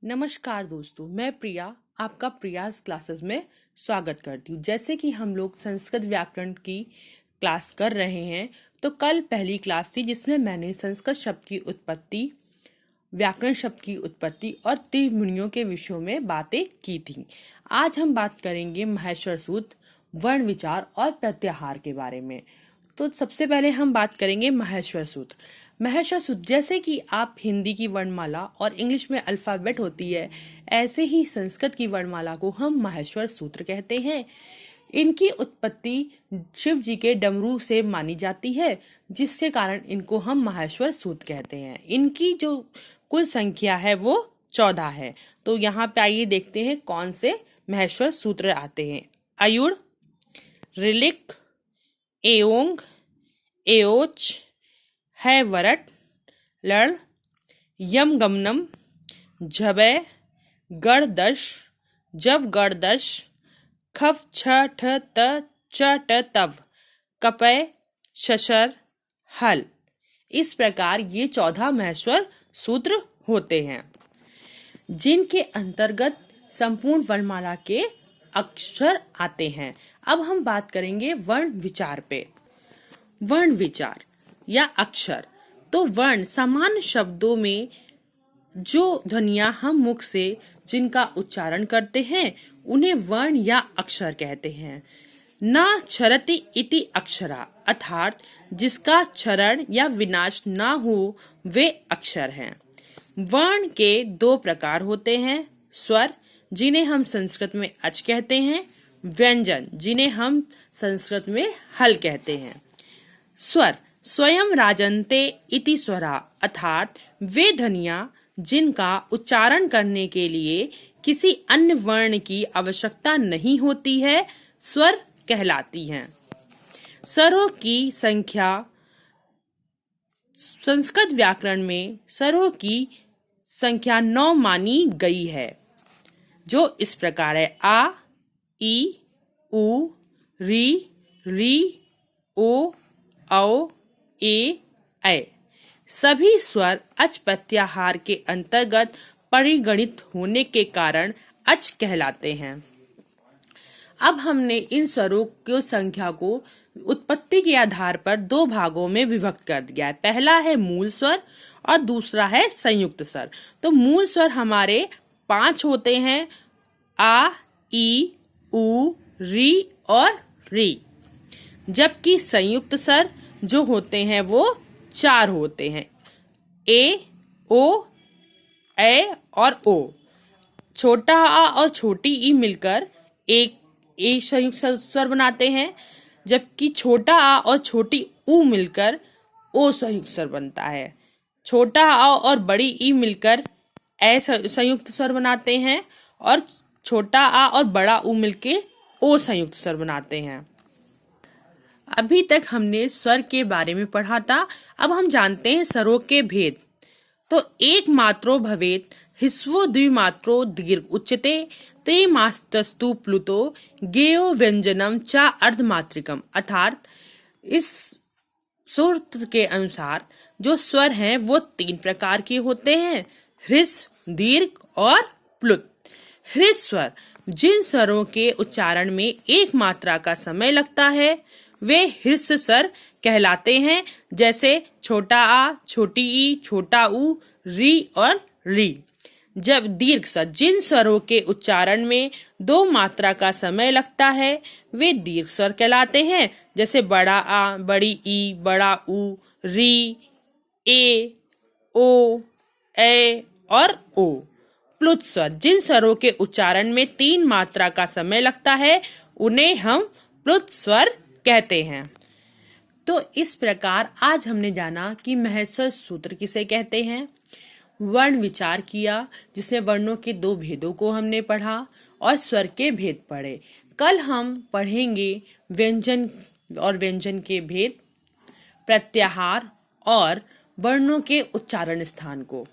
नमस्कार दोस्तों, मैं प्रिया आपका प्रियाज क्लासेस में स्वागत करती हूँ। जैसे कि हम लोग संस्कृत व्याकरण की क्लास कर रहे हैं, तो कल पहली क्लास थी जिसमें मैंने संस्कृत शब्द की उत्पत्ति, व्याकरण शब्द की उत्पत्ति और त्रिमुनियों के विषयों में बातें की थी। आज हम बात करेंगे माहेश्वर सूत्र, वर्ण विचार और प्रत्याहार के बारे में। तो सबसे पहले हम बात करेंगे माहेश्वर सूत्र। माहेश्वर सूत्र, जैसे कि आप हिंदी की वर्णमाला और इंग्लिश में अल्फाबेट होती है, ऐसे ही संस्कृत की वर्णमाला को हम माहेश्वर सूत्र कहते हैं। इनकी उत्पत्ति शिव जी के डमरू से मानी जाती है, जिसके कारण इनको हम माहेश्वर सूत्र कहते हैं। इनकी जो कुल संख्या है वो 14 है। तो यहाँ पे आइए देखते हैं कौन से माहेश्वर सूत्र आते हैं। अयुड़, ऋलिक, एओंग, एओच, है वरट, लड़, यम गमनम, झबय, गणदश, जब गणदश, खफ छ ठ त च ट तब, कपय, शशर, हल। इस प्रकार ये 14 माहेश्वर सूत्र होते हैं, जिनके अंतर्गत संपूर्ण वर्णमाला के अक्षर आते हैं। अब हम बात करेंगे वर्ण विचार पे। वर्ण विचार या अक्षर, तो वर्ण सामान्य शब्दों में जो ध्वनियां हम मुख से जिनका उच्चारण करते हैं उन्हें वर्ण या अक्षर कहते हैं। न क्षरति इति अक्षरा, अर्थात जिसका क्षरण या विनाश ना हो वे अक्षर हैं। वर्ण के 2 प्रकार होते हैं, स्वर जिन्हें हम संस्कृत में अच कहते हैं, व्यंजन जिन्हें हम संस्कृत में हल कहते हैं। स्वर स्वयं राजन्ते इति स्वरा, अर्थात वे ध्वनियां जिनका उच्चारण करने के लिए किसी अन्य वर्ण की आवश्यकता नहीं होती है, स्वर कहलाती हैं। स्वरों की संख्या संस्कृत व्याकरण में स्वरों की संख्या 9 मानी गई है, जो इस प्रकार है। आ, ई, उ, री, ओ, औ, ए, ऐ। सभी स्वर अच प्रत्याहार के अंतर्गत परिगणित होने के कारण अच कहलाते हैं। अब हमने इन स्वरों की संख्या को उत्पत्ति के आधार पर 2 भागों में विभक्त कर दिया है। पहला है मूल स्वर और दूसरा है संयुक्त स्वर। तो मूल स्वर हमारे 5 होते हैं, आ, ई, उ, री और री। जबकि संयुक्त स्वर जो होते हैं वो 4 होते हैं, ए, ओ, ए और ओ। छोटा आ और छोटी ई मिलकर एक ए संयुक्त स्वर बनाते हैं, जबकि छोटा आ और छोटी ऊ मिलकर ओ संयुक्त स्वर बनता है। छोटा आ और बड़ी ई मिलकर ए संयुक्त स्वर बनाते हैं और छोटा आ और बड़ा ऊ मिलकर ओ संयुक्त स्वर बनाते हैं। अभी तक हमने स्वर के बारे में पढ़ा था। अब हम जानते हैं स्वरों के भेद। तो एक मात्रो भवेत हिस्वो द्विमात्रो दीर्घ उच्यते त्रिमास्तस्तु प्लुतो गेयो व्यंजनम चा अर्धमात्रिकम, अर्थात इस सूत्र के अनुसार जो स्वर हैं वो 3 प्रकार के होते हैं, ह्रस्व, दीर्घ और प्लुत। ह्रस्व स्वर जिन स्वरों के उच्चारण में एक मात्रा का समय लगता है वे ह्रस्व स्वर कहलाते हैं, जैसे छोटा आ, छोटी ई, छोटा ऊ, री और री। जब दीर्घ स्वर जिन स्वरों के उच्चारण में 2 मात्रा का समय लगता है वे दीर्घ स्वर कहलाते हैं, जैसे बड़ा आ, बड़ी ई, बड़ा ऊ, री, ए, ओ, ए और ओ। प्लुत स्वर जिन स्वरों के उच्चारण में 3 मात्रा का समय लगता है उन्हें हम प्लुत स्वर कहते हैं। तो इस प्रकार आज हमने जाना कि माहेश्वर सूत्र किसे कहते हैं, वर्ण विचार किया जिसमें वर्णों के 2 भेदों को हमने पढ़ा और स्वर के भेद पढ़े। कल हम पढ़ेंगे व्यंजन और व्यंजन के भेद, प्रत्याहार और वर्णों के उच्चारण स्थान को।